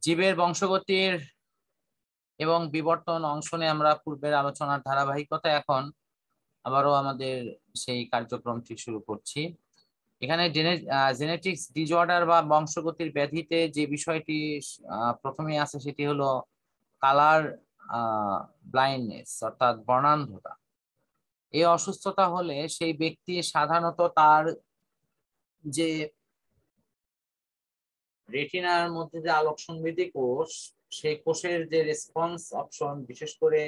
জীবের বংশগতির এবং বিবর্তন অংশ নিয়ে আমরা পূর্বের আলোচনার ধারাবাহিকতা এখন আবারও আমাদের সেই কার্যক্রমটি শুরু করছি। এখানে জেনেটিক্স ডিসঅর্ডার বা বংশগতির ব্যাধিতে যে বিষয়টি প্রথমে আছে সেটি হলো কালার ব্লাইন্ডনেস অর্থাৎ বর্ণান্ধতা। এই অসুস্থতা হলে সেই ব্যক্তি সাধারণত তার যে রেটিনার মধ্যে যে আলোক সংবেদী কোষ, সেই কোষের যে রেসপন্স অপশন, বিশেষ করে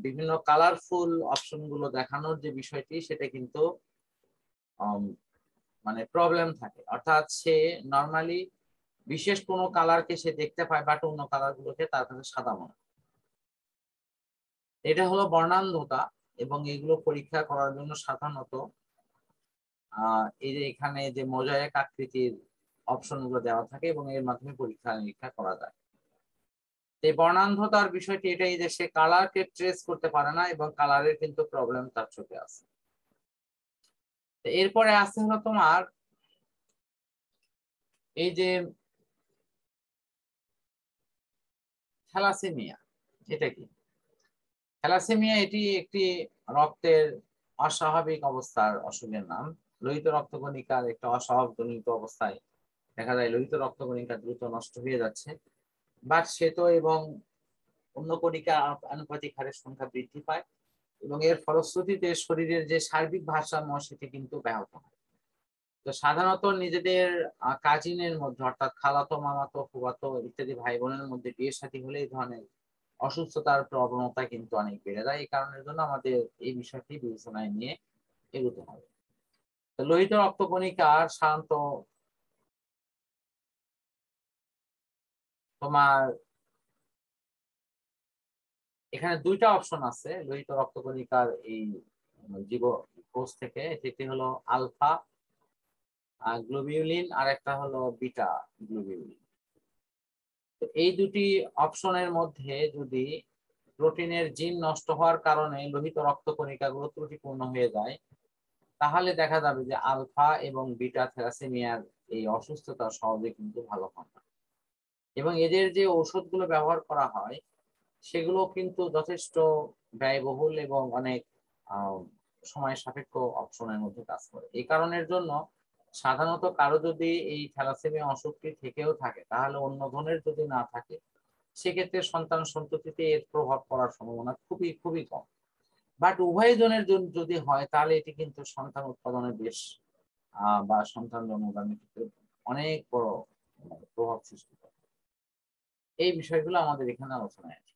বিভিন্ন কালারফুল অপশন গুলো দেখানোর যে বিষয়টি, সেটা কিন্তু মানে প্রবলেম থাকে। অর্থাৎ সে নর্মালি বিশেষ কোনো কালারকে সে দেখতে পায়, বাট অন্য কালার গুলোকে তার কাছে সাদা মনে হয়। এটা হলো বর্ণান্ধতা, এবং এগুলো পরীক্ষা করার জন্য সাধারণত এই যে এখানে যে মোজাইক আকৃতির অপশন গুলো দেওয়া থাকে এবং এর মাধ্যমে পরীক্ষা নিরীক্ষা করা যায়। এই বর্ণান্ধতার বিষয়টি এটাই যে সে কালারকে ট্রেস করতে পারে না এবং কালারের কিন্তু প্রবলেম তার চোখে আছে। এরপরে আছে হলো তোমার এই যে থ্যালাসেমিয়া। এটা কি থ্যালাসেমিয়া? এটি একটি রক্তের অস্বাভাবিক অবস্থার অসুখের নাম। লোহিত রক্তকণিকার একটা অস্বাভাবিক অবস্থায় দেখা যায় লোহিত রক্তকণিকা দ্রুত নষ্ট হয়ে যাচ্ছে, বাট শ্বেত এবং অন্য কণিকা আনুপাতিক হারে সংখ্যা বৃদ্ধি পায় এবং এর ফলশ্রুতিতে শরীরের যে সার্বিক ভারসাম্য সেটি কিন্তু ব্যাহত হয়। তো সাধারণত নিজেদের কাজিনের মধ্যে, অর্থাৎ খালাতো, মামাতো, ফুফাতো ইত্যাদি ভাই বোনের মধ্যে বিয়ে শাদী হলে এই ধরনের অসুস্থতার প্রবণতা কিন্তু অনেক বেড়ে যায়। এই কারণের জন্য আমাদের এই বিষয়টি বিবেচনায় নিয়ে এগোতে হবে। তো লোহিত রক্তকণিকার সাধারণত তোমার এখানে দুইটা অপশন আছে লোহিত রক্তকণিকার এই জীব কোষ থেকে। যেটি হলো আলফা গ্লোবিউলিন আর একটা হলো বিটা গ্লোবিউলিন। তো এই দুটি অপশনের মধ্যে যদি প্রোটিনের জিন নষ্ট হওয়ার কারণে লোহিত রক্তকণিকাগুলো ত্রুটিপূর্ণ হয়ে যায়, তাহলে দেখা যাবে যে আলফা এবং বিটা থ্যালাসেমিয়ার এই অসুস্থতা সহজে কিন্তু ভালো হয় না। এবং এদের যে ঔষধগুলো ব্যবহার করা হয় সেগুলো কিন্তু যথেষ্ট ব্যয়বহুল এবং অনেক সময় সাপেক্ষ অপশনের মধ্যে কাজ করে। এই কারণের জন্য সাধারণত কারো যদি এই থ্যালাসেমিয়া অসুখটি থেকেও থাকে, তাহলে অন্য ধরনের যদি না থাকে, সেক্ষেত্রে সন্তান সন্ততিতে এর প্রভাব পড়ার সম্ভাবনা খুবই খুবই কম। বাট উভয় জনের যদি হয়, তাহলে এটি কিন্তু সন্তান উৎপাদনে বেশ বা সন্তান জন্মদানের ক্ষেত্রে অনেক বড় প্রভাব সৃষ্টি করে। এই বিষয়গুলো আমাদের এখানে আলোচনায় আছে।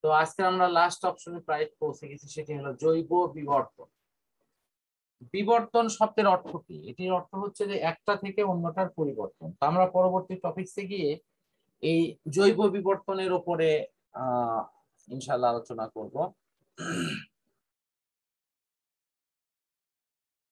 তো আজকে আমরা লাস্ট অপশনে প্রায় পৌঁছে গেছি, সেটি হলো জৈব বিবর্তন। বিবর্তন শব্দের অর্থ কি? এটির অর্থ হচ্ছে যে একটা থেকে অন্যটার পরিবর্তন। তো আমরা পরবর্তী টপিকসে গিয়ে এই জৈব বিবর্তনের উপরে ইনশাআল্লাহ আলোচনা করব।